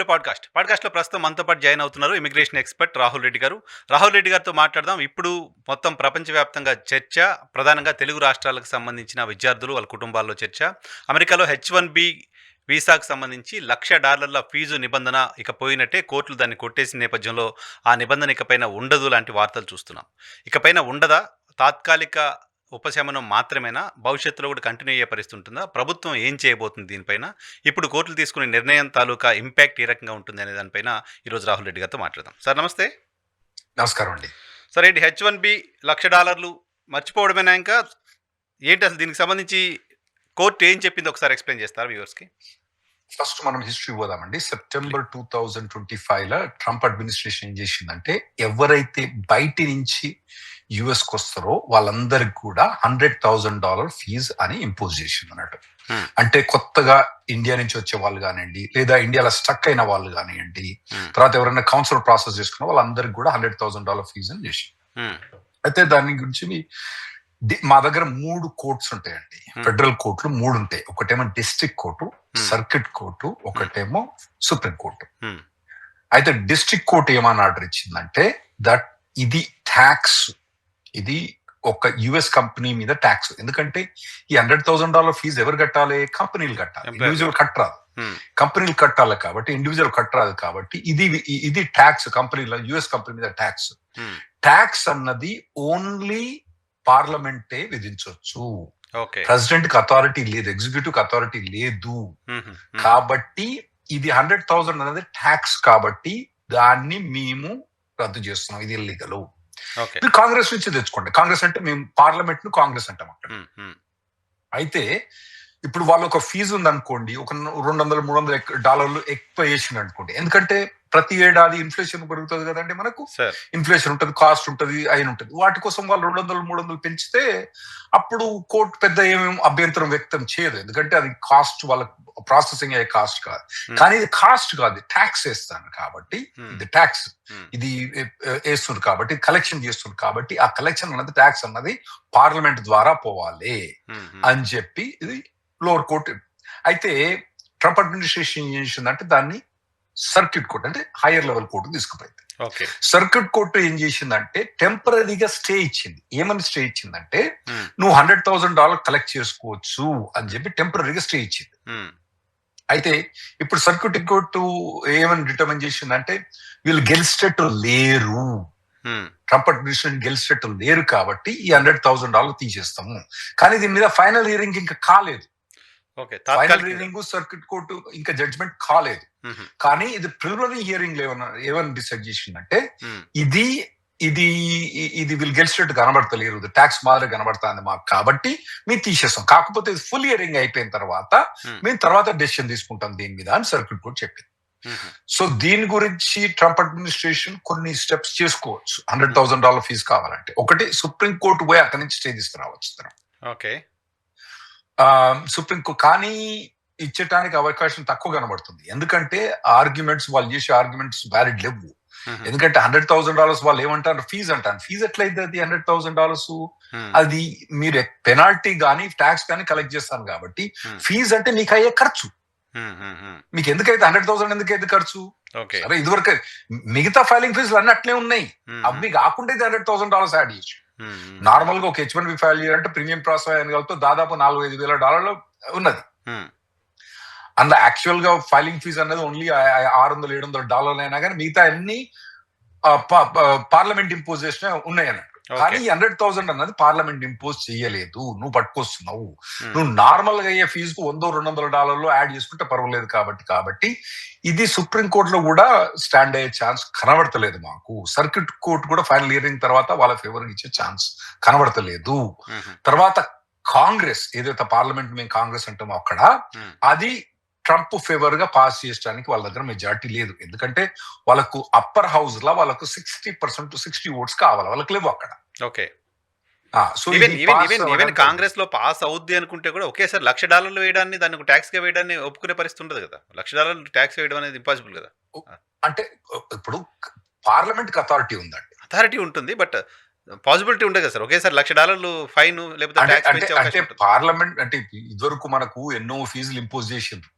పాడ్కాస్ట్లో ప్రస్తుతం మనతో పాటు జాయిన్ అవుతున్నారు ఇమిగ్రేషన్ ఎక్స్పర్ట్ రాహుల్ రెడ్డి గారు. రాహుల్ రెడ్డి గారితో మాట్లాడదాం. ఇప్పుడు మొత్తం ప్రపంచవ్యాప్తంగా చర్చ, ప్రధానంగా తెలుగు రాష్ట్రాలకు సంబంధించిన విద్యార్థులు వాళ్ళ కుటుంబాల్లో చర్చ. అమెరికాలో H1B వీసాకు సంబంధించి $1,00,000 ఫీజు నిబంధన ఇక పోయినట్టే, కోర్టులు దాన్ని కొట్టేసిన నేపథ్యంలో ఆ నిబంధన ఇకపైన ఉండదు లాంటి వార్తలు చూస్తున్నాం. ఇకపైన ఉండదా? తాత్కాలిక ఉపశమనం మాత్రమేనా? భవిష్యత్తులో కూడా కంటిన్యూ అయ్యే పరిస్థితి ఉంటుందా? ప్రభుత్వం ఏం చేయబోతుంది దీనిపైన? ఇప్పుడు కోర్టులు తీసుకునే నిర్ణయం తాలూకా ఇంపాక్ట్ ఏ రకంగా ఉంటుంది అనే దానిపైన ఈరోజు రాహుల్ రెడ్డి గారితో మాట్లాడదాం. సార్ నమస్తే. నమస్కారం అండి. సార్ ఏంటి H1B $1,00,000 మర్చిపోవడమేనా? ఇంకా ఏంటి అసలు దీనికి సంబంధించి కోర్టు ఏం చెప్పింది ఒకసారి ఎక్స్ప్లెయిన్ చేస్తారా వ్యూవర్స్కి? ఫస్ట్ మనం హిస్టరీ పోదామండి. సెప్టెంబర్ 2025లో ట్రంప్ అడ్మినిస్ట్రేషన్ ఏం చేసిందంటే, ఎవరైతే బయటి నుంచి యుఎస్కి వస్తారో వాళ్ళందరికి కూడా $100,000 ఫీజు అని ఇంపోజ్ చేసింది అన్నట్టు. అంటే కొత్తగా ఇండియా నుంచి వచ్చే వాళ్ళు కానివ్వండి, లేదా ఇండియాలో స్టక్ అయిన వాళ్ళు కానివ్వండి, తర్వాత ఎవరైనా కౌన్సిలర్ ప్రాసెస్ చేసుకున్న వాళ్ళందరికి కూడా $100,000 ఫీజు అని చేసింది. అయితే దాని గురించి మా దగ్గర 3 కోర్ట్స్ ఉంటాయండి. ఫెడరల్ కోర్టులు 3 ఉంటాయి. ఒకటేమో డిస్ట్రిక్ట్ కోర్టు, సర్క్యూట్ కోర్టు, ఒకటేమో సుప్రీం కోర్టు. అయితే డిస్ట్రిక్ట్ కోర్టు ఏమని ఆర్డర్ ఇచ్చిందంటే, దట్ ఇది ట్యాక్స్, ఇది ఒక యుఎస్ కంపెనీ మీద ట్యాక్స్. ఎందుకంటే ఈ $100,000 ఫీజు ఎవరు కట్టాలి? కంపెనీలు కట్టాలి, ఇండివిజువల్ కట్టరాదు. కంపెనీలు కట్టాలి కాబట్టి, ఇండివిజువల్ కట్టరాదు కాబట్టి ఇది ట్యాక్స్. కంపెనీల యుఎస్ కంపెనీ మీద ట్యాక్స్. ట్యాక్స్ అన్నది ఓన్లీ పార్లమెంటే విధించవచ్చు. ప్రెసిడెంట్ కి అథారిటీ లేదు, ఎగ్జిక్యూటివ్ కి అథారిటీ లేదు. కాబట్టి ఇది 100,000 అనేది ట్యాక్స్ కాబట్టి దాన్ని మేము రద్దు చేస్తున్నాం. ఇది ఇల్లీగల్. కాంగ్రెస్ నుంచి తెచ్చుకోండి. కాంగ్రెస్ అంటే మేము పార్లమెంట్ ను కాంగ్రెస్ అంటాం అక్కడ. అయితే ఇప్పుడు వాళ్ళు ఒక ఫీజు ఉంది అనుకోండి, ఒక $200-300 ఎక్కువ వేసింది అనుకోండి. ఎందుకంటే ప్రతి ఏడాది ఇన్ఫ్లేషన్ పెరుగుతుంది కదండి, మనకు ఇన్ఫ్లేషన్ ఉంటుంది, కాస్ట్ ఉంటుంది, అయిన ఉంటుంది. వాటి కోసం వాళ్ళు $200-300 పెంచితే అప్పుడు కోర్టు పెద్ద ఏమేమి అభ్యంతరం వ్యక్తం చేయదు. ఎందుకంటే అది కాస్ట్, వాళ్ళకి ప్రాసెసింగ్ అయ్యే కాస్ట్ కాదు. కానీ ఇది కాస్ట్ కాదు, ట్యాక్స్ వేస్తాను కాబట్టి, ఇది ట్యాక్స్, ఇది వేస్తుంది కాబట్టి, కలెక్షన్ చేస్తుంది కాబట్టి, ఆ కలెక్షన్ అన్నది ట్యాక్స్ అన్నది పార్లమెంట్ ద్వారా పోవాలి అని చెప్పి ఇది లోవర్ కోర్టు. అయితే ట్రంప్ అడ్మినిస్ట్రేషన్ ఏం చేసిందంటే దాన్ని సర్క్యూట్ కోర్టు, అంటే హైయర్ లెవెల్ కోర్టు తీసుకుపోయింది. సర్క్యూట్ కోర్టు ఏం చేసిందంటే టెంపరీగా స్టే ఇచ్చింది. ఏమని స్టే ఇచ్చిందంటే, నువ్వు $100,000 కలెక్ట్ చేసుకోవచ్చు అని చెప్పి టెంపరీగా స్టే ఇచ్చింది. అయితే ఇప్పుడు సర్క్యూట్ కోర్టు ఏమని డిటర్మిన్ చేసిందంటే, వీళ్ళు గెలిచేటట్టు లేరు, ట్రంప్ అడ్మినిస్ట్రేషన్ గెలిచేటట్టు లేరు కాబట్టి ఈ $100,000 తీసేస్తాము. కానీ దీని మీద ఫైనల్ హియరింగ్ ఇంకా కాలేదు. ఫైనల్ హియరింగ్ సర్క్యూట్ కోర్టు ఇంకా జడ్జ్మెంట్ కాలేదు. కానీ ఇది ప్రిలిమినరీ హియరింగ్ ఏమని డిసైడ్ చేసిందంటే, ఇది వీళ్ళు గెలిచినట్టు కనబడతలేరు, ట్యాక్స్ మాదిరి కనబడుతుంది మాకు, కాబట్టి మేము తీసేస్తాం. కాకపోతే ఇది ఫుల్ హియరింగ్ అయిపోయిన తర్వాత మేము తర్వాత డెసిషన్ తీసుకుంటాం దీని మీద అని సర్క్యూట్ కోర్టు చెప్పింది. సో దీని గురించి ట్రంప్ అడ్మినిస్ట్రేషన్ కొన్ని స్టెప్స్ చేసుకోవచ్చు. $100,000 ఫీజు కావాలంటే ఒకటి, సుప్రీం కోర్టు పోయి అక్కడి నుంచి స్టే తీసుకురావచ్చు. సుప్రీం కోర్టు కానీ ఇచ్చటానికి అవకాశం తక్కువ కనబడుతుంది. ఎందుకంటే ఆర్గ్యుమెంట్స్, వాళ్ళు చేసే ఆర్గ్యుమెంట్స్ వ్యాలిడ్ లేవు. ఎందుకంటే $100,000 వాళ్ళు ఏమంటారు, ఫీజు అంటారు. ఫీజు ఎట్లయితే అది $100,000? అది మీరు పెనాల్టీ కానీ ట్యాక్స్ కానీ కలెక్ట్ చేస్తాను కాబట్టి ఫీజు అంటే మీకు అయ్యే ఖర్చు. మీకు ఎందుకైతే $100,000 ఎందుకైతే ఖర్చు? సరే, ఇదివరకు మిగతా ఫైలింగ్ ఫీజులు అన్ని అట్లే ఉన్నాయి. అవి కాకుండా ఇది $100,000 యాడ్ చేయొచ్చు. నార్మల్ గా ఒక H1B ఫైల్ చేయాలంటే ప్రీమియం ప్రాసెస్ అయినతో దాదాపు $4,000-5,000 ఉన్నది. అందులో యాక్చువల్ గా ఫైలింగ్ ఫీజు అనేది ఓన్లీ $600-700 అయినా కానీ మిగతా అన్ని పార్లమెంట్ ఇంపోజ్ చేసిన ఉన్నాయి అన్నట్టు. కానీ $100,000 అన్నది పార్లమెంట్ ఇంపోజ్ చేయలేదు, నువ్వు పట్టుకొస్తున్నావు. నువ్వు నార్మల్ గా అయ్యే ఫీజుకు $100-200 యాడ్ చేసుకుంటే పర్వాలేదు. కాబట్టి ఇది సుప్రీం కోర్టులో కూడా స్టాండ్ అయ్యే ఛాన్స్ కనబడతలేదు మాకు. సర్క్యూట్ కోర్టు కూడా ఫైనల్ హియరింగ్ తర్వాత వాళ్ళ ఫేవర్ ఇచ్చే ఛాన్స్ కనబడతలేదు. తర్వాత కాంగ్రెస్, ఏదైతే పార్లమెంట్ మేము కాంగ్రెస్ అంటామో అక్కడ, అది ట్రంప్ ఫేవర్ గా పాస్ చేయడానికి వాళ్ళ దగ్గర మెజారిటీ లేదు. ఎందుకంటే వాళ్ళకు అప్పర్ హౌస్ లా వాళ్ళకు 60% to 60 ఓట్స్ కావాలి, వాళ్ళకి లేవు అక్కడ. కాంగ్రెస్ లో పాస్ అవుద్ది అనుకుంటే కూడా ఒకేసారి $1,00,000 వేయడాన్ని, దానికి ట్యాక్స్ గా వేయడాన్ని ఒప్పుకునే పరిస్థితి ఉండదు కదా. $1,00,000 ట్యాక్స్ వేయడం అనేది ఇంపాసిబుల్ కదా. అంటే ఇప్పుడు పార్లమెంట్ కి అథారిటీ ఉందండి, అథారిటీ ఉంటుంది, బట్ పాసిబిలిటీ ఉండే కదా సార్ ఒకేసారి $1,00,000 ఫైన్ లేకపోతే అంటే పార్లమెంట్ అంటే ఇదివరకు మనకు ఎన్నో ఫీజులు ఇంపోజ్ చేసిండ్రు.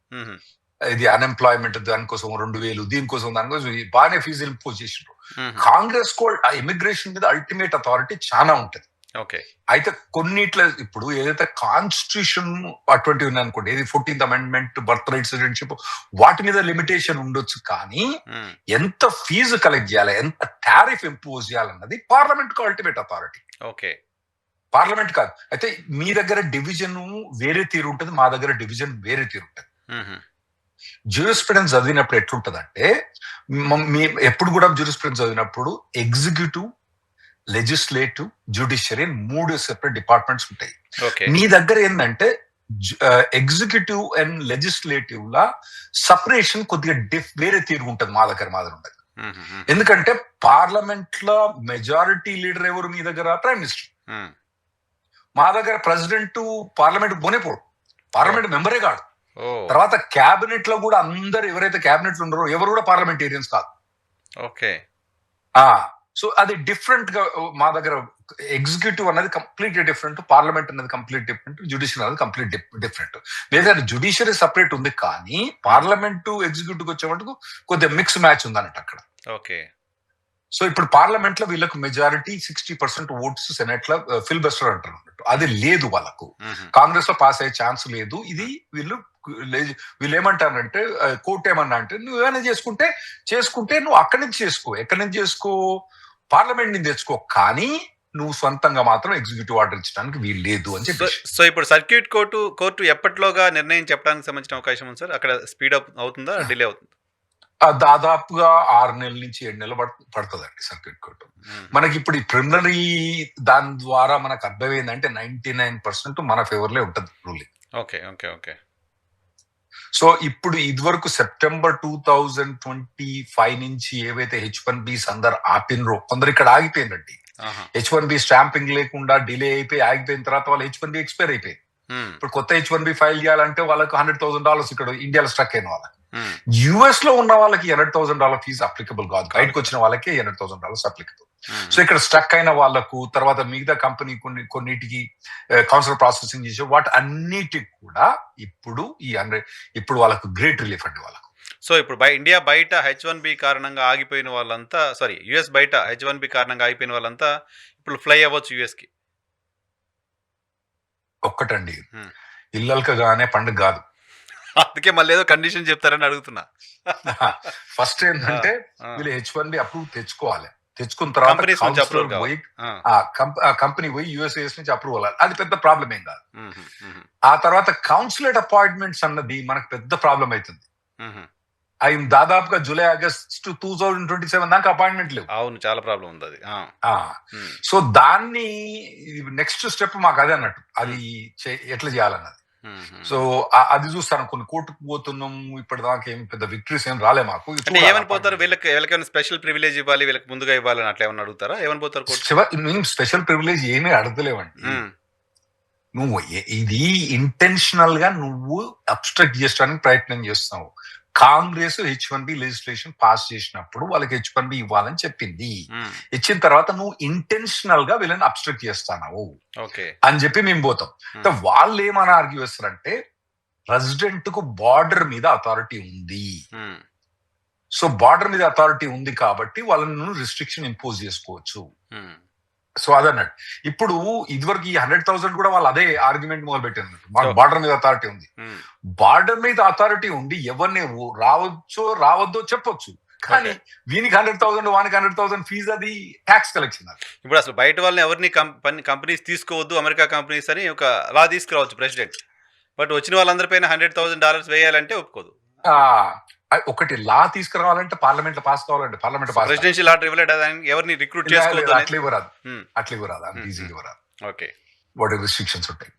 ఇది అన్ఎంప్లాయ్మెంట్ దానికోసం 2,000 దీనికోసం దానికోసం బాగానే ఫీజులు ఇంపోజ్ చేసిండ్రు. మ్మ్. కాంగ్రెస్ కో ఇమిగ్రేషన్ మీద అల్టిమేట్ అథారిటీ చాలా ఉంటది. ఓకే. అయితే కొన్నిట్లో ఇప్పుడు ఏదైతే కాన్స్టిట్యూషన్ అటువంటి ఉన్నాయనుకోండి, ఏది 14th amendment, birth right, citizenship, వాటి మీద లిమిటేషన్ ఉండొచ్చు. కానీ మ్మ్. ఎంత ఫీజు కలెక్ట్ చేయాలి, ఎంత టారిఫ్ ఇంపోజ్ చేయాలన్నది పార్లమెంట్ కు అల్టిమేట్ అథారిటీ. ఓకే. పార్లమెంట్ కాదు. అయితే మీ దగ్గర డివిజన్ వేరే తీరు ఉంటుంది, మా దగ్గర డివిజన్ వేరే తీరు ఉంటుంది. మ్మ్. జ్యూరిస్ప్రుడెన్స్ చదివినప్పుడు ఎట్లుంటదంటే, మీ ఎప్పుడు కూడా జ్యూరిస్ప్రుడెన్స్ చదివినప్పుడు executive, legislative, judiciary 3 separate departments ఉంటాయి. ఓకే. మీ దగ్గర ఏంటంటే executive and legislative law separation కొద్దిగా వేరే తీరు ఉంటుంది. మా దగ్గర ఉండదు. మ్మ్. ఎందుకంటే పార్లమెంట్ లో మెజారిటీ లీడర్ ఎవరు? మీ దగ్గర ప్రైమ్ మినిస్టర్. మ్మ్. మా దగ్గర ప్రెసిడెంట్ పార్లమెంట్ పోనేపోడు, పార్లమెంట్ మెంబరే కాదు. ఓ. తర్వాత క్యాబినెట్ లో కూడా అందరు ఎవరైతే క్యాబినెట్ లో ఉన్నారో ఎవరు కూడా పార్లమెంటేరియన్స్ కాదు. ఓకే. సో అది డిఫరెంట్ గా మా దగ్గర ఎగ్జిక్యూటివ్ అనేది కంప్లీట్ డిఫరెంట్, పార్లమెంట్ అనేది కంప్లీట్ డిఫరెంట్, జ్యుడిషియరీ అనేది కంప్లీట్ డిఫరెంట్. లేదా జ్యుడిషియరీ సపరేట్ ఉంది, కానీ పార్లమెంట్ ఎగ్జిక్యూటివ్ వచ్చే మటుకు కొద్దిగా మిక్స్ మ్యాచ్ ఉంది అన్నట్టు అక్కడ. ఓకే. సో ఇప్పుడు పార్లమెంట్ లో వీళ్ళకు మెజారిటీ 60% ఓట్స్, సెనెట్ లో ఫిల్ బస్టర్ అంటారు అన్నట్టు. అది లేదు వాళ్ళకు. మ్మ్. కాంగ్రెస్ లో పాస్ అయ్యే ఛాన్స్ లేదు. ఇది వీళ్ళు ఏమంటారంటే, కోర్టు ఏమన్నా అంటే, నువ్వు ఏమైనా చేసుకుంటే నువ్వు అక్కడి నుంచి చేసుకో, ఎక్కడి నుంచి చేసుకో, పార్లమెంట్ నుంచి తెచ్చుకో, కానీ నువ్వు సొంతంగా మాత్రం ఎగ్జిక్యూటివ్ ఆర్డర్ ఇచ్చడానికి వీలు లేదు అని చెప్పి. సో ఇప్పుడు సర్క్యూట్ కోర్టు ఎప్పటిలోగా నిర్ణయం చెప్పడానికి సంబంధించిన అవకాశం ఉంది సార్? అక్కడ స్పీడ్ అప్ అవుతుందా, డిలే అవుతుందా? దాదాపుగా 6 నెలల నుంచి 7 నెలలు పడుతుందండి సర్క్యూట్ కోర్టు. మనకి ఇప్పుడు ఈ ప్రిలిమినరీ దాని ద్వారా మనకు అర్థమైందంటే 99% మన ఫేవర్ లే ఉంటుంది ruling. Okay. Okay. Okay. So ఇప్పుడు ఇదివరకు సెప్టెంబర్ 2025 నుంచి ఏవైతే H1Bs అందరు ఆపినరో, కొందరు ఇక్కడ ఆగిపోయిందండి. H1B స్టాంపింగ్ లేకుండా డిలే అయిపోయి ఆగిపోయిన తర్వాత వాళ్ళు H1B ఎక్స్పైర్ అయిపోయింది. ఇప్పుడు కొత్త H1B ఫైల్ చేయాలంటే వాళ్ళకి $100,000 ఇక్కడ ఇండియాలో స్ట్రక్ అయిన వాళ్ళకి. యుఎస్ లో ఉన్న వాళ్ళకి $100,000 ఫీజు అప్లికబుల్ కాదు, బయటకు వచ్చిన వాళ్ళకి $100,000 అప్లికబుల్. సో ఇక్కడ స్ట్రక్ అయిన వాళ్ళకు, తర్వాత మిగతా కంపెనీ కొన్నిటికి కౌన్సిల్ ప్రాసెసింగ్ చేసే వాటి అన్నిటికి కూడా ఇప్పుడు వాళ్ళకు గ్రేట్ రిలీఫ్ అండి వాళ్ళకు. సో ఇప్పుడు ఇండియా బయట H1B కారణంగా ఆగిపోయిన వాళ్ళంతా, యుఎస్ బయట H1B కారణంగా ఆగిపోయిన వాళ్ళంతా ఇప్పుడు ఫ్లై అవ్వచ్చు యుఎస్ కి. ఒక్కటండి, ఇల్లల్కగానే పండుగ కాదు. అందుకే మళ్ళీ ఏదో కండిషన్ చెప్తారని అడుగుతున్నా. ఫస్ట్ ఏంటంటే వీళ్ళు H1B అప్రూవ్ తెచ్చుకోవాలి. తెచ్చుకున్న తర్వాత కంపెనీ పోయి యుఎస్ఏఎస్ నుంచి అప్రూవ్ అవ్వాలి. అది పెద్ద ప్రాబ్లం ఏం కాదు. ఆ తర్వాత కౌన్సిలేట్ అపాయింట్మెంట్స్ అన్నది మనకు పెద్ద ప్రాబ్లం అవుతుంది. అవి దాదాపుగా జూలై ఆగస్ట్ 2027 దాకా అపాయింట్మెంట్ లేవు. అవును, చాలా ప్రాబ్లం ఉంది అది. సో దాన్ని నెక్స్ట్ స్టెప్ మాకు అదే అన్నట్టు, అది ఎట్లా చేయాలన్నది. సో అది చూస్తాను. కొన్ని కోర్టుకు పోతున్నాం, ఇప్పటిదాకా ఏం పెద్ద విక్టరీస్ ఏం రాలే మాకు. ఏమని పోతారు? వీళ్ళకి స్పెషల్ ప్రివిలేజ్ ఇవ్వాలి, వీళ్ళకి ముందుగా ఇవ్వాలని అట్లా ఏమన్నా అడుగుతారా? ఏమని పోతారు? మేము స్పెషల్ ప్రివిలేజ్ ఏమీ అడగలేవండి. నువ్వు ఇది ఇంటెన్షనల్ గా నువ్వు అబ్స్ట్రక్ట్ చేయడానికి ప్రయత్నం చేస్తున్నావు. కాంగ్రెస్ H1B లెజిస్లేషన్ పాస్ చేసినప్పుడు వాళ్ళకి H1B ఇవ్వాలని చెప్పింది. ఇచ్చిన తర్వాత నువ్వు ఇంటెన్షనల్ గా వీళ్ళని అబ్స్ట్రక్ట్ చేస్తావు అని చెప్పి మేము పోతాం. వాళ్ళు ఏమని ఆర్గ్యూ చేస్తారంటే, ప్రెసిడెంట్ కు బార్డర్ మీద అథారిటీ ఉంది. సో బార్డర్ మీద అథారిటీ ఉంది కాబట్టి వాళ్ళని రిస్ట్రిక్షన్ ఇంపోజ్ చేసుకోవచ్చు. సో అదన్నట్టు. ఇప్పుడు ఇదివరకు ఈ 100,000 కూడా వాళ్ళు అదే ఆర్గ్యుమెంట్ మొదలు పెట్టారు, మాకు బార్డర్ మీద అథారిటీ ఉంది. బార్డర్ మీద అథారిటీ ఉండి ఎవరిని రావద్దో చెప్పొచ్చు, కానీ వీనికి 100,000 వానికి 100,000 ఫీజు, అది ట్యాక్స్ కలెక్షన్. ఇప్పుడు అసలు బయట వాళ్ళని ఎవరిని కంపెనీస్ తీసుకోవద్దు, అమెరికా కంపెనీస్ అని ఒక లా తీసుకురావచ్చు ప్రెసిడెంట్. బట్ వచ్చిన వాళ్ళందరిపైన $100,000 వేయాలంటే ఒప్పుకోదు. ఒకటి లా తీసుకురావాలంటే పార్లమెంట్ లో పాస్ కావాలంటే పార్లమెంట్ పాస్, ప్రెసిడెన్షియల్ ఆర్డర్ ఇవ్వలేదు, ఎవరిని రిక్రూట్ చేసుకోవద్దు, అట్లా ఇవ్వరాదు. ఈజీగా ఇవ్వరాదు. ఓకే, వాటి రిస్ట్రిక్షన్స్ ఉంటాయి.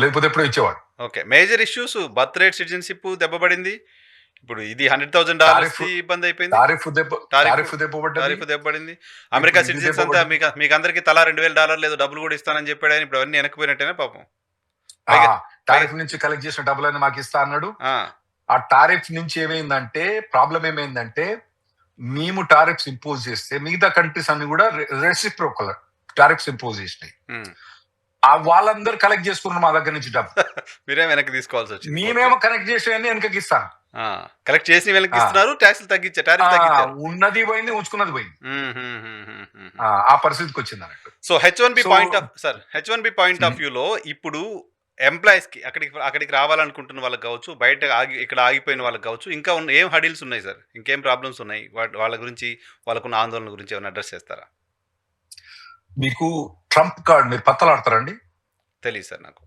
లేకపోతే ఎప్పుడో ఇచ్చేవాడు. Okay, major issues birth rate, citizenship దెబ్బపడింది. ఇప్పుడు ఇది $100,000 ఇబ్బంది అయిపోయింది. టారిఫ్ దెబ్బపడింది. అమెరికా సిటిజన్స్ అంతా మీకు అందరికి తలా $2,000 లేదు డబ్బులు కూడా ఇస్తానని చెప్పాడు ఆయన. ఇప్పుడు అవన్నీ వెనక్కిపోయినట్టేనా పాపం? టారిఫ్ నుంచి కలెక్ట్ చేసిన డబ్బులన్నీ మాకు ఇస్తా అన్నాడు. ఆ టారిఫ్ నుంచి ప్రాబ్లం ఏమైందంటే, మేము టారిఫ్స్ ఇంపోజ్ చేస్తే మిగతా కంట్రీస్ అన్ని కూడా రెసిప్రోకల్ టారిఫ్స్ ఇంపోజ్ చేసినాయి. వాళ్ళందరూ కలెక్ట్ చేసుకున్నారు మా దగ్గర నుంచి డబ్బు. మీరే వెనక్కి తీసుకోవాల్సి వచ్చింది. మేమేమో కనెక్ట్ చేసేవన్నీ వెనకకి ఇస్తాం. కలెక్ట్ చేసి వెనక్కి ఇస్తున్నారు, ట్యాక్సులు తగ్గించారు, టారిఫ్ తగ్గించారు. ఉన్నది పోయింది, ఉంచుకున్నది పోయింది. ఆ పరిస్థితికి వచ్చింది అన్నట్టు. సో H1B పాయింట్ ఆఫ్ వ్యూలో ఇప్పుడు ఎంప్లాయీస్ కి అక్కడికి రావాలనుకుంటున్న వాళ్ళకి కావచ్చు, బయట ఇక్కడ ఆగిపోయిన వాళ్ళకి కావచ్చు, ఇంకా ఏం హడిల్స్ ఉన్నాయి సార్, ఇంకేం ప్రాబ్లమ్స్ ఉన్నాయి, వాళ్ళ గురించి, వాళ్ళకున్న ఆందోళన గురించి ఏమైనా అడ్రస్ చేస్తారా? మీకు ట్రంప్ కార్డ్ మీరు పత్తలాడతారండి? తెలియదు సార్ నాకు.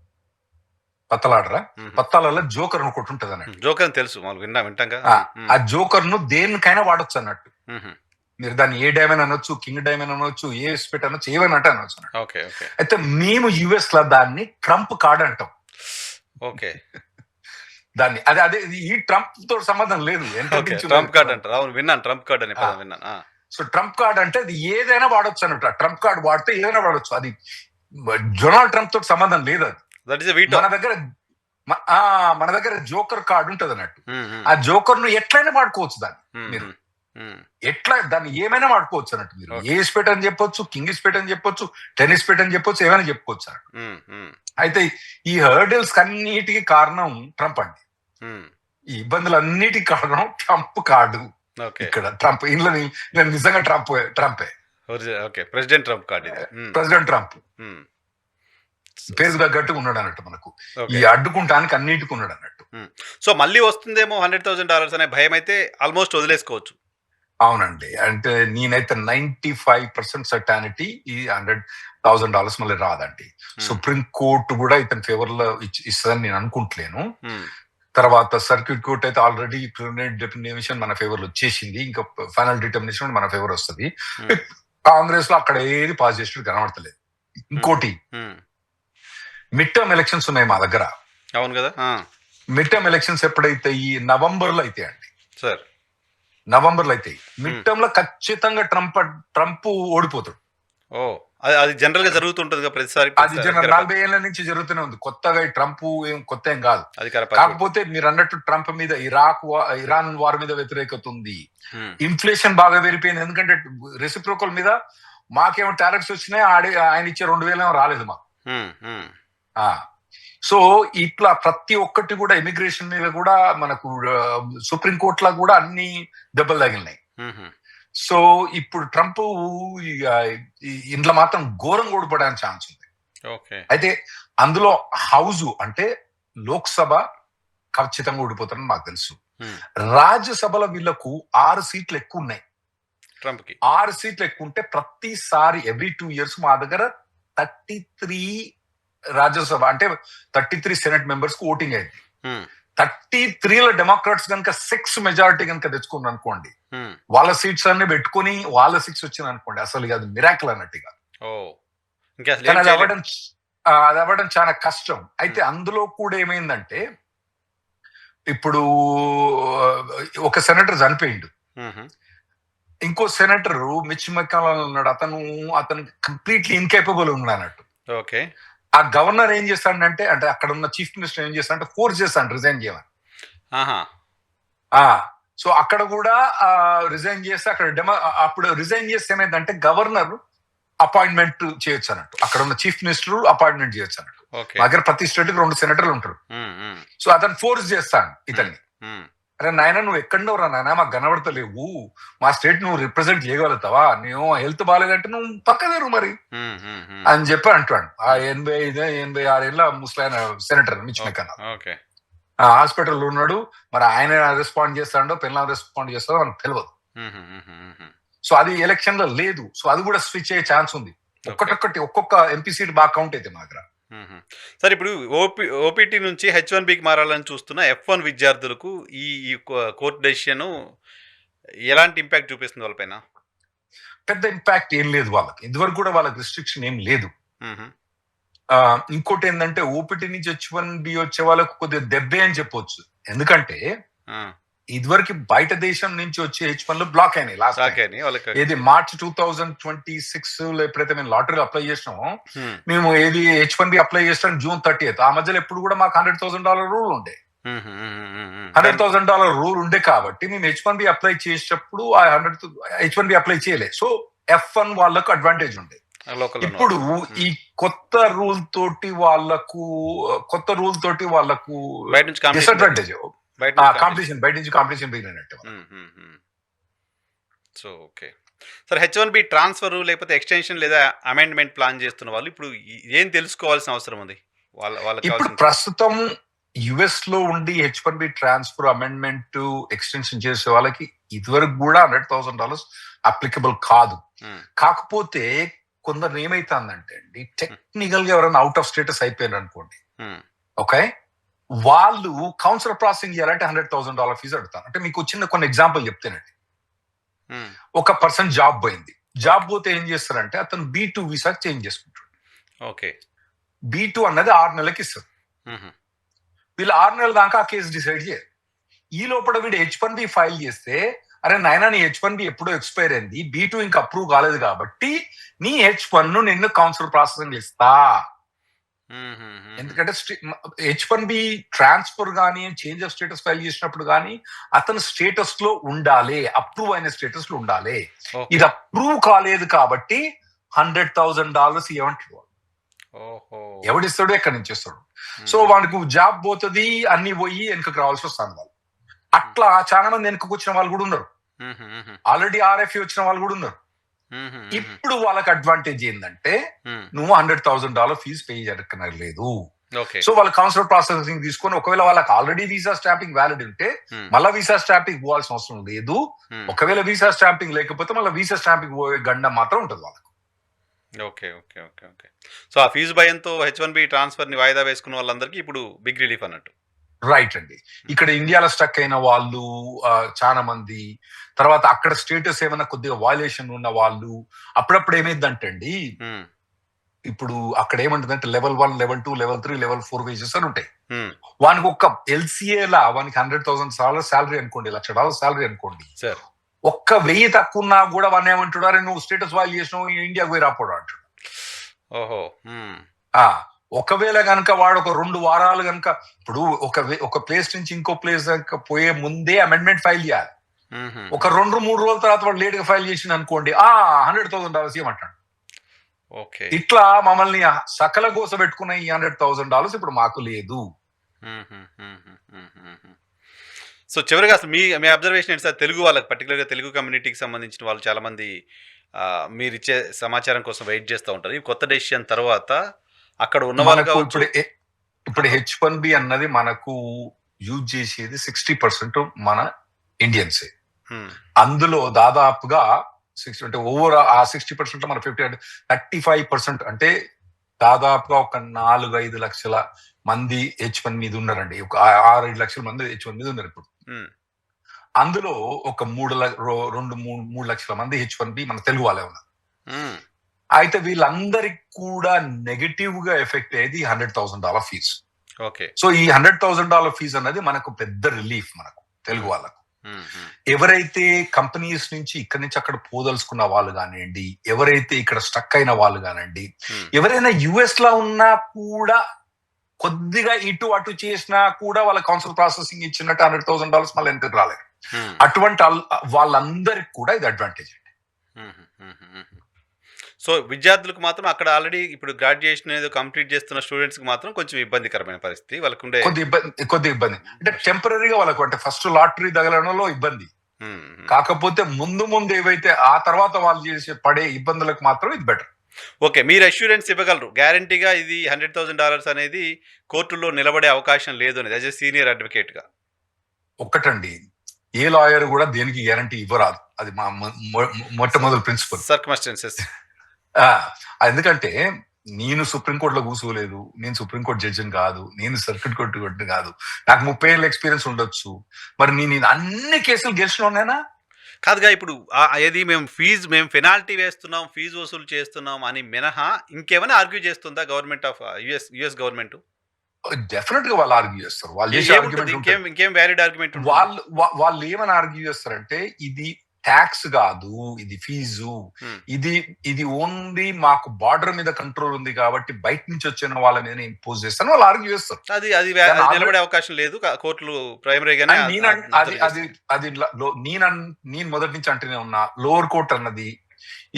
పత్తలాడరా? పత్తాలలో జోకర్ ఒకటి ఉంటది అన్నట్టు. జోకర్ అని తెలుసు, వింటాం కదా. ఆ జోకర్ ను దేనికైనా వాడొచ్చు అన్నట్టు. మీరు దాన్ని ఏ డైమండ్ అనొచ్చు, కింగ్ డైమండ్ అనొచ్చు, ఏ స్పెట్ అనొచ్చు, ఏమైనా అంటే అనొచ్చు అన్నట్టు. అయితే మేము యుఎస్ లో దాన్ని ట్రంప్ కార్డ్ అంటాం. ఓకే. దాన్ని అదే ఈ ట్రంప్ తో సంబంధం లేదు. ట్రంప్ కార్డ్ అంటారు. అవును, విన్నాను, ట్రంప్ కార్డ్ అని పదం విన్నాను. సో ట్రంప్ కార్డ్ అంటే అది ఏదైనా వాడొచ్చు అన్నట్టు. ఆ ట్రంప్ కార్డ్ వాడితే ఏదైనా వాడొచ్చు. అది డొనాల్డ్ ట్రంప్ తోటి సంబంధం లేదు. అది మన దగ్గర జోకర్ కార్డు ఉంటది అన్నట్టు. ఆ జోకర్ ను ఎట్లయినా వాడుకోవచ్చు దాన్ని. మీరు దాన్ని ఏమైనా వాడుకోవచ్చు అన్నట్టు. మీరు ఏ స్పెట్ అని చెప్పొచ్చు, కింగ్ స్పెట్ అని చెప్పొచ్చు, టెన్నిస్ స్పెట్ అని చెప్పొచ్చు, ఏమైనా చెప్పుకోవచ్చు అన్నట్టు. అయితే ఈ హర్డిల్స్ అన్నిటికీ కారణం ట్రంప్ అండి. ఈ ఇబ్బందులన్నిటికీ కారణం ట్రంప్ కార్డు. ఇక్కడ ట్రంప్ ఇంట్లో నిజంగా ట్రంపే. President Trump card. President Trump పేరు తగ్గట్టు ఉన్నాడు అన్నట్టు. మనకు ఈ అడ్డుకుంటానికి అన్నిటికీ ఉన్నాడు అన్నట్టు. సో మళ్ళీ వస్తుందేమో $100,000 అనే భయం అయితే ఆల్మోస్ట్ వదిలేసుకోవచ్చు. అవునండి. అంటే నేనైతే 95% సర్టానిటీ ఈ $100,000 మళ్ళీ రాదండి. సుప్రీం కోర్టు కూడా ఇతని ఫేవర్ లో ఇస్తుందని నేను అనుకుంటలేను. తర్వాత సర్క్యూట్ కోర్ట్ అయితే ఆల్రెడీ ప్రిలిమినరీ డిటర్మినేషన్ మన ఫేవర్ లో వచ్చేసింది. ఇంకా ఫైనల్ డిటర్మినేషన్ మన ఫేవర్ వస్తుంది. కాంగ్రెస్ లో అక్కడ ఏది పాస్ చేసినట్టు కనబడతలేదు. ఇంకోటి, మిడ్ టర్మ్ ఎలక్షన్స్ ఉన్నాయి మా దగ్గర. అవును కదా. మిడ్ టర్మ్ ఎలక్షన్స్ ఎప్పుడైతే ఈ నవంబర్ లో అయితే అండి సార్, నవంబర్ లో అయితే మిడ్ టర్మ్ లో ఖచ్చితంగా ట్రంప్ ఓడిపోతాడు. అది జనరల్ గా జరుగుతుంటది ప్రతిసారి. అది 40 ఏళ్ల నుంచి జరుగుతూనే ఉంది. కొత్తగా ట్రంప్ కొత్త ఏం కాదు. కాకపోతే మీరు అన్నట్టు ట్రంప్ మీద ఇరాన్ వార్ మీద వ్యతిరేకత ఉంది. ఇన్ఫ్లేషన్ బాగా పెరిగిపోయింది. ఎందుకంటే రెసిప్రోకల్ మీద మాకేమో టారిఫ్స్ వచ్చినాయి, ఆయన ఇచ్చే 2,000 రాలేదు మాకు. సో ఇట్లా ప్రతి ఒక్కటి కూడా ఇమిగ్రేషన్ మీద కూడా మనకు సుప్రీం కోర్టులో కూడా అన్ని దెబ్బలు తగిలినాయి. సో ఇప్పుడు ట్రంప్ ఇంట్లో మాత్రం ఘోరం ఓడిపోవడానికి ఛాన్స్ ఉంది. అయితే అందులో హౌస్ అంటే లోక్సభ ఖచ్చితంగా ఓడిపోతారని మాకు తెలుసు. రాజ్యసభలో వీళ్లకు 6 సీట్లు ఎక్కువ ఉన్నాయి. ట్రంప్ కి 6 సీట్లు ఎక్కువ ఉంటే ప్రతిసారి ఎవ్రీ 2 years మా దగ్గర 33 రాజ్యసభ అంటే 33 సెనెట్ మెంబర్స్ కు ఓటింగ్ అయింది. 33లో డెమోక్రాట్స్ కనుక 6 మెజారిటీ కనుక తెచ్చుకున్నారు అనుకోండి, వాళ్ళ సీట్స్ అన్ని పెట్టుకుని వాళ్ళ 6 వచ్చింది అనుకోండి, అసలు అది మిరాకిల్ అన్నట్టుగా. అది అవ్వడం చాలా కష్టం. అయితే అందులో కూడా ఏమైందంటే ఇప్పుడు ఒక సెనేటర్ చనిపోయిండు, ఇంకో సెనేటర్ మిచ్ మెక్కానల్ ఉన్నాడు. అతను కంప్లీట్లీ ఇన్కేపబుల్ ఉన్నాడు అన్నట్టు. ఆ గవర్నర్ ఏం చేస్తాడంటే, అంటే అక్కడ ఉన్న చీఫ్ మినిస్టర్ ఏం చేస్తాడంటే ఫోర్స్ చేస్తాడు రిజైన్ చేయమని. సో అక్కడ కూడా రిజైన్ చేస్తే అప్పుడు రిజైన్ చేస్తే ఏమైందంటే గవర్నర్ అపాయింట్మెంట్ చేయొచ్చు అన్నట్టు. అక్కడ ఉన్న చీఫ్ మినిస్టర్ అపాయింట్మెంట్ చేయొచ్చు అన్నట్టు. దగ్గర ప్రతి స్టేట్ కి 2 సెనేటర్లు ఉంటారు. సో అతను ఫోర్స్ చేస్తాడు ఇతన్ని, అరే నాయన నువ్వు ఎక్కడో రా నాయన, మాకు కనబడతలేవు, మా స్టేట్ నువ్వు రిప్రజెంట్ చేయగలుగుతావా, నువ్వు హెల్త్ బాగాలేదంటే నువ్వు పక్కదేరు మరి అని చెప్పి అంటాడు. ఆ 85-86 ఏళ్ళ ముసలైన సెనేటర్ మిచ్ మెక్కానల్ హాస్పిటల్లో ఉన్నాడు. మరి ఆయన రెస్పాండ్ చేస్తాడో పిల్లలు రెస్పాండ్ చేస్తాడో మనకు తెలియదు. సో అది ఎలక్షన్ లో లేదు. సో అది కూడా స్విచ్ అయ్యే ఛాన్స్ ఉంది. ఒక్కొక్క ఎంపీ సీట్ బాగా కౌంట్ అయితే మా దగ్గర. సార్ ఇప్పుడు ఓపీటీ నుంచి H1Bకి మారాలని చూస్తున్న F1 విద్యార్థులకు ఈ కోర్టు డెసిషన్ ఎలాంటి ఇంపాక్ట్ చూపిస్తుంది వాళ్ళపైన? పెద్ద ఇంపాక్ట్ ఏం లేదు వాళ్ళకి. ఇదివరకు కూడా వాళ్ళకి రిస్ట్రిక్షన్ ఏం లేదు. ఇంకోటి ఏంటంటే ఓపీటీ నుంచి H1B వచ్చే వాళ్ళకు కొద్దిగా దెబ్బే అని చెప్పొచ్చు. ఎందుకంటే ఇదివరకు బయట దేశం నుంచి వచ్చే H1 బ్లాక్ అయినాయి లాస్ట్. ఏది మార్చ్ 2026 లో ఎప్పుడైతే మేము లాటరీ అప్లై చేసినామో, మేము ఏది H1B అప్లై చేస్తాం June 30th. ఆ మధ్యలో ఎప్పుడు కూడా మాకు $100,000 రూల్ ఉండే. $100,000 రూల్ ఉండే కాబట్టి మేము H1B అప్లై చేసేటప్పుడు ఆ H1B అప్లై చేయలే. సో F1 వాళ్ళకు అడ్వాంటేజ్ ఉండే. ఇప్పుడు ఈ కొత్త రూల్ తోటి వాళ్ళకు బయట నుంచి కాంపిటీషన్ డిసడ్వాంటేజ్ బయట నుంచి కాంపిటీషన్ బయట నుంచి కాంపిటీషన్ పెరిగినట్టు. So okay sir, H1B transfer లేకపోతే ఎక్స్టెన్షన్ లేదా అమెండ్మెంట్ ప్లాన్ చేస్తున్న వాళ్ళు ఇప్పుడు ఏం తెలుసుకోవాల్సిన అవసరం ఉంది వాళ్ళకి? ఇప్పుడు ప్రస్తుతం యుఎస్ లో ఉండి H1B ట్రాన్స్ఫర్ అమెండ్మెంట్ ఎక్స్టెన్షన్ చేసే వాళ్ళకి ఇదివరకు కూడా $100,000 అప్లికబుల్ కాదు. కాకపోతే కొందరు ఏమైతుందంటే అండి, టెక్నికల్ గా ఎవరైనా అవుట్ ఆఫ్ స్టేటస్ అయిపోయారు అనుకోండి, ఓకే, వాళ్ళు కౌన్సిలర్ ప్రాసెసింగ్ చేయాలంటే $100,000 ఫీజు అడుగుతారు. అంటే మీకు చిన్న కొన్ని ఎగ్జాంపుల్ చెప్తేనండి, ఒక పర్సన్ జాబ్ పోయింది, జాబ్ పోతే ఏం చేస్తారంటే అతను B2 వీసా చేంజ్ చేసుకుంటాడు. ఓకే, B2 అన్నది 6 నెలలకి ఇస్తారు. వీళ్ళు 6 నెలల దాకా ఆ కేసు డిసైడ్ చేయరు. ఈ లోపల వీడు H1B ఫైల్ చేస్తే, అరే నాయనా నీ H1B ఎప్పుడో ఎక్స్పైర్ అయింది, B2 ఇంకా అప్రూవ్ కాలేదు కాబట్టి నీ H1 నిన్ను కౌన్సిలర్ ప్రాసెసింగ్ ఇస్తా. ఎందుకంటే H1B ట్రాన్స్ఫర్ కానీ చేంజ్ ఆఫ్ స్టేటస్ ఫైల్ చేసినప్పుడు కానీ అతను స్టేటస్ లో ఉండాలి, అప్రూవ్ అయిన స్టేటస్ లో ఉండాలి. ఇది అప్రూవ్ కాలేదు కాబట్టి $100,000 ఇవ్వంటాడు. ఎవడిస్తాడు, ఎక్కడి నుంచి ఇస్తాడు? సో వాడికి జాబ్ పోతుంది, అన్ని పోయి వెనుకకు రావాల్సి వస్తాను వాళ్ళు. అట్లా చాలా మంది వెనుకకు వచ్చిన వాళ్ళు కూడా ఉన్నారు, ఆల్రెడీ RFE వచ్చిన వాళ్ళు కూడా ఉన్నారు. ఇప్పుడు వాళ్ళకి అడ్వాంటేజ్ ఏంటంటే నువ్వు $100,000 ఫీజు పే చేయక్కర్లేదు. సో వాళ్ళ కౌన్సిలర్ ప్రాసెసింగ్ తీసుకొని, ఒకవేళ వాళ్ళకి ఆల్రెడీ వీసా స్టాంపింగ్ వ్యాలిడ్ ఉంటే మళ్ళీ వీసా స్టాంపింగ్ పోవాల్సిన అవసరం లేదు. ఒకవేళ వీసా స్టాంపింగ్ లేకపోతే మళ్ళీ వీసా స్టాంపింగ్ పోయే గండం మాత్రం ఉంటుంది వాళ్ళకు. Okay okay okay okay so ఆ ఫీజు భయంతో H1B ట్రాన్స్ఫర్ ని వాయిదా వేసుకున్న వాళ్ళందరికీ ఇప్పుడు బిగ్ రిలీఫ్ అన్నట్టు. రైట్ అండి. ఇక్కడ ఇండియాలో స్టక్ అయిన వాళ్ళు చాలా మంది, తర్వాత అక్కడ స్టేటస్ ఏమైనా కొద్దిగా వాల్యుయేషన్ ఉన్న వాళ్ళు, అప్పుడప్పుడు ఏమైందంటే అండి, ఇప్పుడు అక్కడ ఏమంటుందంటే level 1, level 2, level 3, level 4 wages అని ఉంటాయి. వానికి ఒక LCA లా వానికి $100,000 శాలరీ అనుకోండి, $1,00,000 శాలరీ అనుకోండి, ఒక్క 1000 తక్కువ ఉన్నా కూడా వాడిని ఏమంటాడు, అరే నువ్వు స్టేటస్ వాల్యూ చేసినావు, ఇండియాకు పోయి రాపోడు అంటాడు. ఓహో, ఒకవేళ కనుక వాడు ఒక 2 వారాలు కనుక, ఇప్పుడు ఒక ప్లేస్ నుంచి ఇంకో ప్లేస్ పోయే ముందే అమెండ్మెంట్ ఫైల్ చేయాలి. ఒక 2-3 రోజుల తర్వాత వాడు లేట్ గా ఫైల్ చేసింది అనుకోండి, $100,000 ఇవ్వమంటాడు. ఇట్లా మమ్మల్ని సకల గోస పెట్టుకున్న ఈ $100,000 ఇప్పుడు మాకు లేదు. సో చివరిగా అసలు మీ అబ్జర్వేషన్ ఏంటి సార్, తెలుగు వాళ్ళకి, పర్టికులర్గా తెలుగు కమ్యూనిటీకి సంబంధించిన వాళ్ళు చాలా మంది మీరు ఇచ్చే సమాచారం కోసం వెయిట్ చేస్తూ ఉంటారు. ఈ కొత్త డెసిషన్ తర్వాత అక్కడ ఉన్న వాళ్ళకు ఇప్పుడు H1B అన్నది మనకు యూజ్ చేసేది 60% మన ఇండియన్సే. అందులో దాదాపుగా 60 అంటే ఓవర్ ఆ 60% మన 35% అంటే దాదాపుగా ఒక 4-5 లక్షల మంది H1 మీద ఉన్నారండి. ఒక 6-7 లక్షల మంది H1 మీద ఉన్నారు ఇప్పుడు. అందులో ఒక 2-3 లక్షల మంది H1B మన తెలుగు వాళ్ళే ఉన్నారు. అయితే వీళ్ళందరికి కూడా నెగటివ్ గా ఎఫెక్ట్ అయ్యేది $100,000 ఫీజు. సో ఈ $100,000 ఫీజు అన్నది మనకు పెద్ద రిలీఫ్ మనకు తెలుగు వాళ్ళకు. ఎవరైతే కంపెనీస్ నుంచి ఇక్కడి నుంచి అక్కడ పోదలుచుకున్న వాళ్ళు కానివ్వండి, ఎవరైతే ఇక్కడ స్టక్ అయిన వాళ్ళు కానివ్వండి, ఎవరైనా US లో ఉన్నా కూడా కొద్దిగా ఇటు అటు చేసినా కూడా వాళ్ళ కౌన్సిల్ ప్రాసెసింగ్ ఇచ్చినట్టు $100,000 మళ్ళీ ఎందుకు రాలేదు. అటువంటి వాళ్ళందరికి కూడా ఇది అడ్వాంటేజ్ అండి. సో విద్యార్థులకు మాత్రం అక్కడ ఆల్రెడీ ఇప్పుడు గ్రాడ్యుయేషన్ ఏదో కంప్లీట్ చేస్తున్న స్టూడెంట్స్ కి మాత్రం కొంచెం ఇబ్బందికరమైన పరిస్థితి వాళ్ళకు ఉండే, కొద్ది ఇబ్బంది అంటే టెంపరీగా వాళ్ళకు, అంటే ఫస్ట్ లాటరీ తగలడంలో ఇబ్బంది, కాకపోతే ముందు ఏవైతే ఆ తర్వాత వాళ్ళు చేసే పడే ఇబ్బందులకు మాత్రం ఇది బెటర్. ఓకే, మీరు అష్యూరెన్స్ ఇవ్వగలరు గ్యారంటీగా ఇది $100,000 అనేది కోర్టులో నిలబడే అవకాశం లేదు అనేది యాజ్ ఎ సీనియర్ అడ్వకేట్ గా? ఒక్కటండి, ఏ లాయర్ కూడా దేనికి గ్యారంటీ ఇవ్వరాదు, అది మా మొట్టమొదటి ప్రిన్సిపల్. సర్కమ్స్టాన్సెస్. ఎందుకంటే నేను సుప్రీంకోర్టులో కూర్చోలేదు, నేను సుప్రీంకోర్టు జడ్జిని కాదు, నేను సర్క్యూట్ కోర్టు కాదు, నాకు 30 ఏళ్ళ ఎక్స్పీరియన్స్ ఉండొచ్చు, మరి నేను అన్ని కేసులు గెలిచినోనేనా? కాదుగా, ఇప్పుడు ఏది మేము పెనాల్టీ వేస్తున్నాం, ఫీజు వసూలు చేస్తున్నాం అని మినహా ఇంకేమైనా ఆర్గ్యూ చేస్తుందా government of US government? Definite గా వాళ్ళు ఆర్గ్యూ చేస్తారు. వాళ్ళు చేసే ఆర్గ్యుమెంట్, ఇంకేం వ్యాలిడ్ ఆర్గ్యుమెంట్? వాళ్ళు ఏమని ఆర్గ్యూ చేస్తారంటే ఇది ట్యాక్స్ కాదు, ఇది ఫీజు, ఇది ఓన్లీ మాకు బార్డర్ మీద కంట్రోల్ ఉంది కాబట్టి బయట నుంచి వచ్చిన వాళ్ళ మీద ఇంపోజ్ చేస్తాను వాళ్ళు ఆర్గ్యూ చేస్తారు. అది నిలబడే అవకాశం లేదు కోర్టులు ప్రైమరీగానే. నేను మొదటి నుంచి అంటేనే ఉన్నా, లోవర్ కోర్ట్ అన్నది,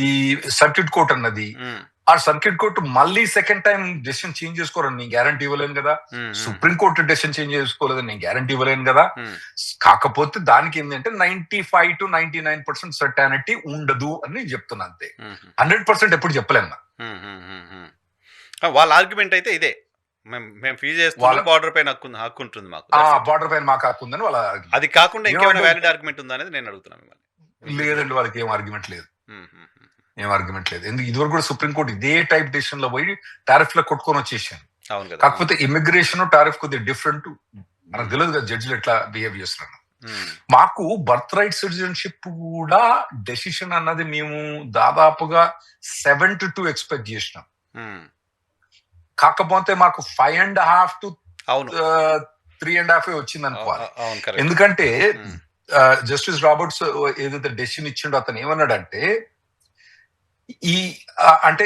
ఈ సర్క్యూట్ కోర్ట్ అన్నది ఆ సర్క్యూట్ కోర్టు మళ్ళీ సెకండ్ టైం డెసిషన్ చేంజ్ చేసుకోరని నేను గ్యారంటీ ఇవ్వలేను కదా. సుప్రీం కోర్టు డెసిషన్ చేంజ్ చేసుకోలేదని నేను గ్యారంటీ ఇవ్వలేను కదా. కాకపోతే దానికి ఏంటంటే 95 to 99% సర్టానిటీ ఉండదు అని నేను చెప్తున్నా అంతే. 100% ఎప్పుడు చెప్పలేను. వాళ్ళ ఆర్గ్యుమెంట్ అయితే ఇదే, మేము ఫీజు చేస్తాం, బార్డర్ పైన హక్కు ఉంటుంది మాకు, బార్డర్ పైన మాకు హక్కు ఉందని వాళ్ళ. అది కాకుండా ఇంకేమైనా వ్యాలిడ్ ఆర్గ్యుమెంట్ ఉందా అనేది నేను అడుగుతున్నాను మిమ్మల్ని. లేదండి, వాళ్ళకి ఏం ఆర్గ్యుమెంట్ లేదు. ఎందుకు ఇదివరకు కూడా సుప్రీంకోర్టు ఇదే టైప్ డెసిషన్ లో పోయి టారిఫ్ లో కొట్టుకొని వచ్చేసాను. కాకపోతే ఇమిగ్రేషన్ టారిఫ్ కొద్దిగా డిఫరెంట్. మనకు తెలియదు కదా జడ్జిలు ఎట్లా బిహేవ్ చేస్తున్నారు. మాకు బర్త్ రైట్ సిటిజన్షిప్ కూడా డెసిషన్ అన్నది మేము దాదాపుగా 7 to 2 ఎక్స్పెక్ట్ చేసినాం. కాకపోతే మాకు 5.5 to 3.5 వచ్చింది అనుకోవాలి. ఎందుకంటే జస్టిస్ రాబర్ట్స్ ఏదైతే డెసిషన్ ఇచ్చిండో అతను ఏమన్నాడంటే అంటే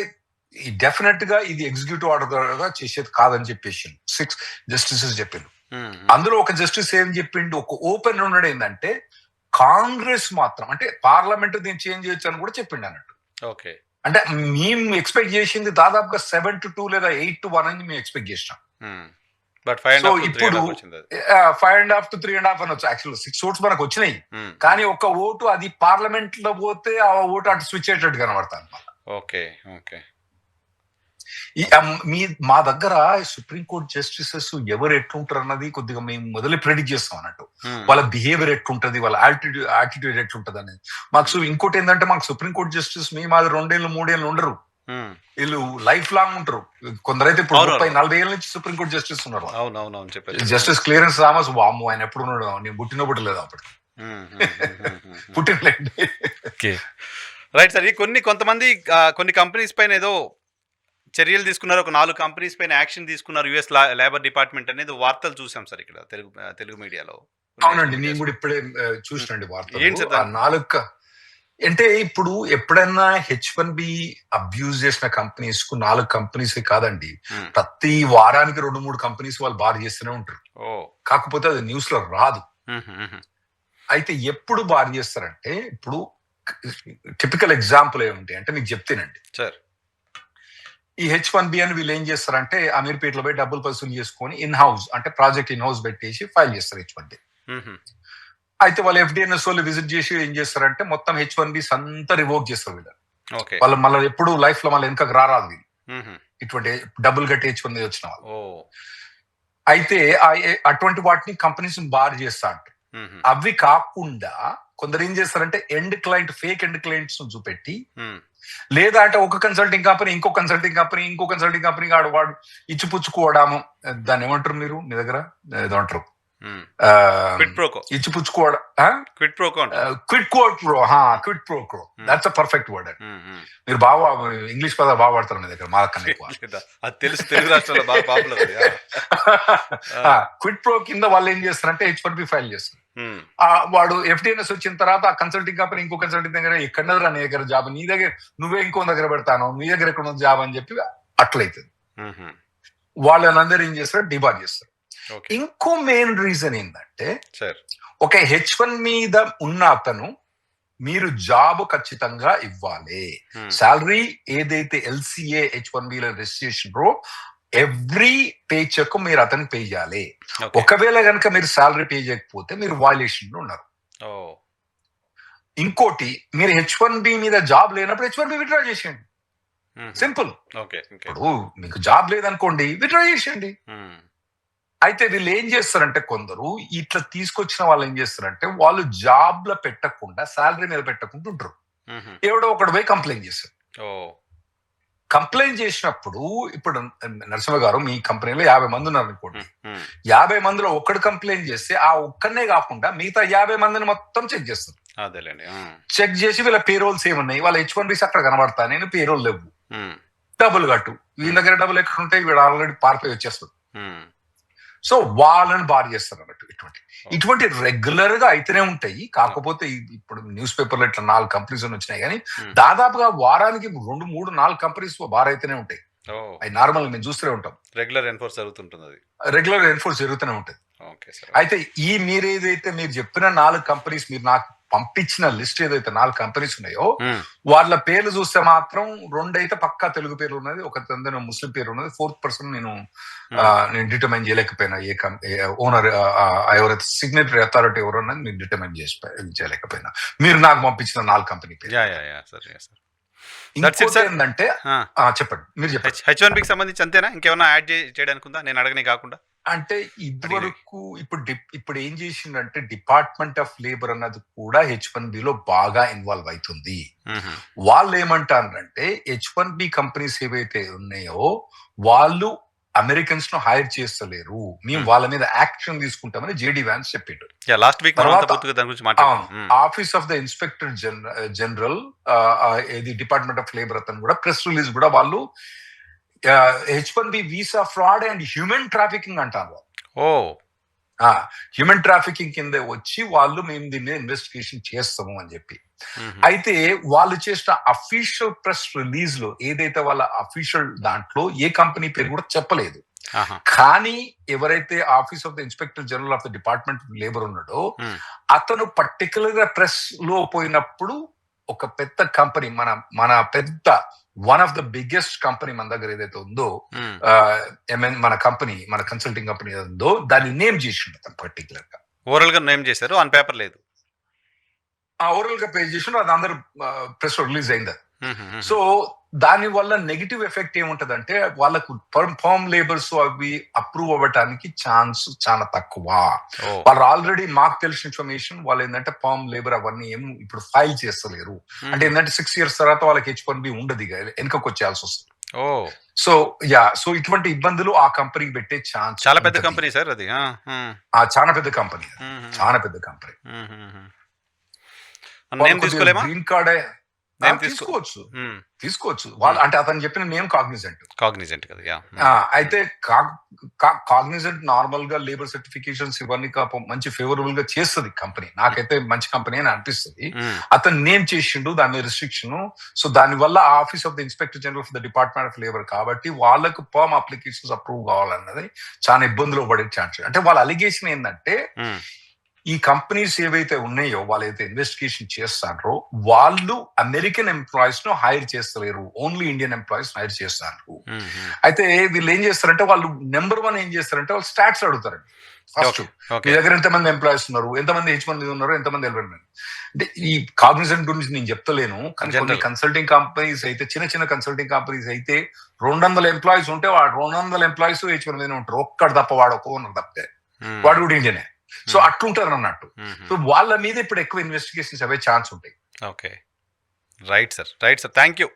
డెఫినెట్ గా ఇది ఎగ్జిక్యూటివ్ ఆర్డర్ గా చేసేది కాదని చెప్పేసి 6 జస్టిసెస్ చెప్పిండు. అందులో ఒక జస్టిస్ ఏం చెప్పిండు, ఒక ఓపెన్ ఉన్నాడు ఏంటంటే కాంగ్రెస్ మాత్రం అంటే పార్లమెంట్ దీన్ని చేంజ్ చేయొచ్చు అని కూడా చెప్పిండు అన్నట్టు. ఓకే, అంటే మేము ఎక్స్పెక్ట్ చేసింది దాదాపుగా 7 to 2 లేదా 8 to 1 అని మేము ఎక్స్పెక్ట్ చేసినాం. సో ఇప్పుడు 5.5 to 3.5 అనొచ్చు. యాక్చువల్ 6 ఓట్స్ మనకు వచ్చినాయి, కానీ ఒక ఓటు అది పార్లమెంట్ లో పోతే ఆ ఓటు అటు స్విచ్ అయ్యేటట్టు కనబడతాను. ఓకే ఓకే, మా దగ్గర సుప్రీంకోర్టు జస్టిసెస్ ఎవరు ఎట్లుంటారు అన్నది కొద్దిగా మేము మొదలు ప్రెడిక్ట్ చేస్తాం అన్నట్టు. వాళ్ళ బిహేవియర్ ఎట్లుంటది, వాళ్ళ యాటిట్యూడ్ ఎట్లుంటది అనేది మాకు. ఇంకోటి ఏంటంటే మాకు సుప్రీంకోర్టు జస్టిస్ మీ మాది 2 ఏళ్ళు 3 ఏళ్ళు ఉండరు, వీళ్ళు లైఫ్ లాంగ్ ఉంటారు. కొందరైతే ఇప్పుడు 30-40 ఏళ్ళ నుంచి సుప్రీంకోర్టు జస్టిస్ ఉన్నారు. జస్టిస్ క్లియరెన్స్ థామస్ వాము ఆయన ఎప్పుడు ఉన్నాడు, నేను పుట్టినప్పుడు లేదు అప్పటికి, పుట్టినలేండి. రైట్ సార్, కొంతమంది కొన్ని కంపెనీస్ పైన ఏదో చర్యలు తీసుకున్నారు, ఒక 4 కంపెనీస్ పైన యాక్షన్ తీసుకున్నారు యుఎస్ లేబర్ డిపార్ట్మెంట్ అనేది వార్తలు చూసాం సార్ ఇక్కడ తెలుగు మీడియాలో. అవునండి, నేను కూడా ఇప్పుడే చూసినండి వార్తలు. అంటే ఇప్పుడు ఎప్పుడైనా H1B అబ్యూజ్ చేసిన కంపెనీస్ కు 4 కంపెనీస్ కాదండి, ప్రతి వారానికి 2-3 కంపెనీస్ వాళ్ళు బార్ చేస్తూనే ఉంటారు. కాకపోతే అది న్యూస్ లో రాదు. అయితే ఎప్పుడు బార్ చేస్తారంటే, ఇప్పుడు టిపికల్ ఎగ్జాంపుల్ ఏమిటి అంటే మీకు చెప్తేనండి సార్, ఈ H1B అని వీళ్ళు ఏం చేస్తారంటే అమీర్పేటలో పోయి డబ్బులు వసూలు చేసుకొని ఇన్ హౌస్ అంటే ప్రాజెక్ట్ ఇన్ హౌస్ పెట్టేసి ఫైల్ చేస్తారు H1B. అయితే వాళ్ళు FDNS వాళ్ళు విజిట్ చేసి ఏం చేస్తారంటే మొత్తం H1Bs అంతా రివోక్ చేస్తారు వీళ్ళు. వాళ్ళు మళ్ళీ ఎప్పుడు లైఫ్ లో మళ్ళీ వెనకకు రారాదు వీళ్ళు, ఇటువంటి డబ్బులు కట్టి H1B వచ్చిన వాళ్ళు. అయితే అటువంటి వాటిని కంపెనీస్ బార్ చేస్తా అంటారు. అవి కాకుండా కొందరు ఏం చేస్తారంటే ఫేక్ ఎండ్ క్లయింట్స్ చూపెట్టి, లేదా అంటే ఒక కన్సల్టింగ్ కంపెనీ ఇంకో కన్సల్టింగ్ కంపెనీ వాడు ఇచ్చిపుచ్చుకోవడము, దాన్ని ఏమంటారు మీరు మీ దగ్గర ఏదో అంటారు, ఇచ్చిపుచ్చుకోవడం, quid pro quo, that's a perfect word. మీరు బాగా ఇంగ్లీష్ పదాలు బాగా వాడతారు మీ దగ్గర, మా కన్నా ఎక్కువ తెలుసు, తెలుగు రాష్ట్రాల్లో బాగా పాపులర్. క్విట్ ప్రో కింద వాళ్ళు ఏం చేస్తారంటే H1B ఫైల్ చేస్తారు. వాడు FDNS వచ్చిన తర్వాత ఆ కన్సల్టింగ్ కంపెనీ ఇంకో కన్సల్టింగ్ దగ్గర ఎక్కడరా నీ దగ్గర జాబ్, నీ దగ్గర నువ్వే ఇంకో దగ్గర పెడతాను, నీ దగ్గర ఎక్కడ ఉంది జాబ్ అని చెప్పి అట్లయితుంది. వాళ్ళందరూ ఏం చేస్తారు, డిబార్ చేస్తారు. ఇంకో మెయిన్ రీజన్ ఏంటంటే, ఒక H1 మీద ఉన్న అతను మీరు జాబ్ ఖచ్చితంగా ఇవ్వాలి. శాలరీ ఏదైతే LCA H1B లో రిజిస్ట్రేషన్ రో ఎవ్రీ పే చెక్ మీరు అతనికి పే చేయాలి. ఒకవేళ కనుక మీరు శాలరీ పే చేయకపోతే మీరు వాల్యుయేషన్ లో ఉన్నారు. ఇంకోటి, మీరు H1B మీద జాబ్ లేనప్పుడు H1B విత్డ్రా చేసేయండి, సింపుల్. ఇప్పుడు మీకు జాబ్ లేదనుకోండి, విత్డ్రా చేసేయండి. అయితే వీళ్ళు ఏం చేస్తారంటే, కొందరు ఇట్లా తీసుకొచ్చిన వాళ్ళు ఏం చేస్తారంటే, వాళ్ళు జాబ్ లో పెట్టకుండా శాలరీ మీద పెట్టకుండా ఉంటారు. ఎవడో ఒకడు పోయి కంప్లైంట్ చేస్తారు. కంప్లైంట్ చేసినప్పుడు, ఇప్పుడు నరసింహ గారు మీ కంపెనీలో 50 మంది ఉన్నారు అనుకోండి, 50 మందిలో ఒక్కడు కంప్లైంట్ చేస్తే ఆ ఒక్కనే కాకుండా మిగతా 50 మందిని మొత్తం చెక్ చేస్తారు. చెక్ చేసి వీళ్ళ పేరోల్స్ ఏమున్నాయి, వాళ్ళ H1Bs అక్కడ కనబడతా, నేను పేరోల్ లేవు, డబ్బులు కట్టు, వీళ్ళ దగ్గర డబ్బులు ఎక్కడ ఉంటాయి, వీడు ఆల్రెడీ పారిపోయి వచ్చేస్తుంది. సో వాళ్ళని బార్ చేస్తారు అన్నట్టు. ఇటువంటి రెగ్యులర్ గా అయితేనే ఉంటాయి. కాకపోతే ఇప్పుడు న్యూస్ పేపర్లో ఇట్లా 4 కంపెనీస్ వచ్చినాయి, కానీ దాదాపుగా వారానికి 2-3-4 కంపెనీస్ బార్ అయితేనే ఉంటాయి. అవి నార్మల్ మేము చూస్తూనే ఉంటాం, రెగ్యులర్ ఎన్ఫోర్స్ జరుగుతూనే ఉంటుంది. అయితే మీరు చెప్పిన 4 కంపెనీస్ మీరు నాకు పంపించిన లిస్ట్ ఏదైతే 4 కంపెనీస్ ఉన్నాయో ఉమ్, వాళ్ళ పేర్లు చూస్తే మాత్రం 2 అయితే పక్కా తెలుగు పేరు ఉన్నది, ఒక ముస్లిం పేరు ఉన్నది, 4th పర్సన్ నేను డిటర్మైన్ చేయలేకపోయినా. ఓనర్ ఎవరైతే సిగ్నేటరీ అథారిటీ ఎవరు ఉన్నది నేను డిటర్మైన్ చేయలేకపోయినా. మీరు నాకు పంపించిన 4 కంపెనీ పేరు. Yeah yeah yeah sir, yeah sir. ఇంకోటి ఏంటంటే చెప్పండి, మీరు చెప్పండి. H1Bకి సంబంధించి అంతేనా, ఇంకేమన్నా యాడ్ చేయడానికి ఉందా నేను అడగని కాకుండా? అంటే ఇదివరకు ఇప్పుడు ఏం చేసిందంటే డిపార్ట్మెంట్ ఆఫ్ లేబర్ అన్నది కూడా H1B లో బాగా ఇన్వాల్వ్ అవుతుంది. మ్మ్. వాళ్ళు ఏమంటారంటే H1B కంపెనీస్ ఏవైతే ఉన్నాయో వాళ్ళు అమెరికన్స్ ను హైర్ చేస్తలేరు, మేము వాళ్ళ మీద యాక్షన్ తీసుకుంటామని జేడీ వ్యాన్స్ చెప్పాడు. లాస్ట్ వీక్ దాని గురించి మాట్లాడాం. Office of the inspector general ఇది డిపార్ట్మెంట్ ఆఫ్ లేబర్ అతను కూడా ప్రెస్ రిలీజ్ కూడా వాళ్ళు H1B visa fraud and human trafficking అంటారు. ఓ, హ్యూమన్ ట్రాఫికింగ్ కింద వచ్చి వాళ్ళు మేము దీన్ని ఇన్వెస్టిగేషన్ చేస్తాము అని చెప్పి. అయితే వాళ్ళు చేసిన అఫీషియల్ ప్రెస్ రిలీజ్ లో ఏదైతే వాళ్ళ అఫీషియల్ దాంట్లో ఏ కంపెనీ పేరు కూడా చెప్పలేదు. కానీ ఎవరైతే office of the inspector general of the department of labour ఉన్నాడో అతను పర్టికులర్ గా ప్రెస్ లో పోయినప్పుడు ఒక పెద్ద కంపెనీ మన పెద్ద one of the biggest company మన దగ్గర ఏదైతే ఉందో మన కంపెనీ, మన కన్సల్టింగ్ కంపెనీ ఉందో దాన్ని నేమ్ చేసిండు అతను పర్టికులర్ గా. ఓవరాల్ గా నేమ్ చేశారు, ఆన్ పేపర్ లేదు. ఓవరాల్ గా పే చేసిండు, అది అందరు ప్రెస్ రిలీజ్ అయింది. సో దాని వల్ల నెగిటివ్ ఎఫెక్ట్ ఏముంటదంటే వాళ్ళకు ఫార్మ్ లేబర్స్ అవి అప్రూవ్ అవ్వటానికి ఛాన్స్ చాలా తక్కువ. వాళ్ళు ఆల్రెడీ మాకు తెలిసిన ఇన్ఫర్మేషన్ వాళ్ళు ఏంటంటే ఫార్మ్ లేబర్ అవన్నీ ఏం ఇప్పుడు ఫైల్ చేస్తలేరు. అంటే ఏంటంటే 6 years తర్వాత వాళ్ళకి H1B ఉండదు, వెనుకకు వచ్చేయాల్సి వస్తుంది. సో ఇటువంటి ఇబ్బందులు ఆ కంపెనీకి పెట్టే ఛాన్స్. చాలా పెద్ద కంపెనీ సార్ అది. చాలా పెద్ద కంపెనీ, చాలా పెద్ద కంపెనీ. గ్రీన్ కార్డ్ తీసుకోవచ్చు వాళ్ళు, అంటే అతను చెప్పిన నేమ్ కాగ్నిజెంట్ కదా. అయితే కాగ్నిజెంట్ నార్మల్ గా లేబర్ సర్టిఫికేషన్స్ ఇవన్నీ మంచి ఫేవరబుల్ గా చేస్తుంది కంపెనీ, నాకైతే మంచి కంపెనీ అని అనిపిస్తుంది. అతను నేమ్ చేసిండు దాని మీద రిస్ట్రిక్షన్. సో దాని వల్ల office of the inspector general of the department of labour కాబట్టి వాళ్ళకు ఫార్మ్ అప్లికేషన్స్ అప్రూవ్ కావాలన్నది చాలా ఇబ్బందులు పడే ఛాన్స్. అంటే వాళ్ళ అలిగేషన్ ఏంటంటే ఈ కంపెనీస్ ఏవైతే ఉన్నాయో వాళ్ళైతే ఇన్వెస్టిగేషన్ చేస్తారో వాళ్ళు అమెరికన్ ఎంప్లాయీస్ ను హైర్ చేస్తలేరు, ఓన్లీ ఇండియన్ ఎంప్లాయీస్ హైర్ చేస్తారు. అయితే వీళ్ళు ఏం చేస్తారంటే వాళ్ళు నెంబర్ 1 ఏం చేస్తారంటే వాళ్ళు స్టాట్స్ అడుగుతారండి. ఫస్ట్ మీ దగ్గర ఎంతమంది ఎంప్లాయీస్ ఉన్నారు, ఎంతమంది H1B ఉన్నారు, ఎంతమంది ఎలిమెంట్. అంటే ఈ కాగ్నిజెంట్ గురించి నేను చెప్తలేను, కానీ కొన్ని కన్సల్టింగ్ కంపెనీస్ అయితే చిన్న కన్సల్టింగ్ కంపెనీస్ అయితే 200 ఎంప్లాయీస్ ఉంటే వాడు 200 ఎంప్లాయీస్ H1B ఉంటారు, ఒక్కడు తప్ప వాడు ఒక ఓనర్ తప్పితే వాడు కూడా ఇండియనే. సో అట్లుంటారు అన్నట్టు. సో వాళ్ళ మీద ఇప్పుడు ఎక్కువ ఇన్వెస్టిగేషన్స్ అవే ఛాన్స్ ఉంటాయి. Okay, right sir. Thank you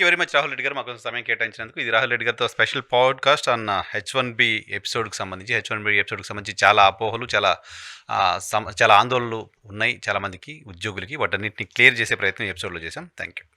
very much Rahul Reddy గారు, మాకు సమయం కేటాయించినందుకు. ఇది రాహుల్ రెడ్డి గారితో స్పెషల్ పాడ్కాస్ట్ అన్న H1B ఎపిసోడ్కి సంబంధించి చాలా అపోహలు, చాలా ఆందోళనలు ఉన్నాయి చాలామందికి ఉద్యోగులకి. వాటన్నిటిని క్లియర్ చేసే ప్రయత్నం ఈ ఎపిసోడ్లో చేశాం. Thank you.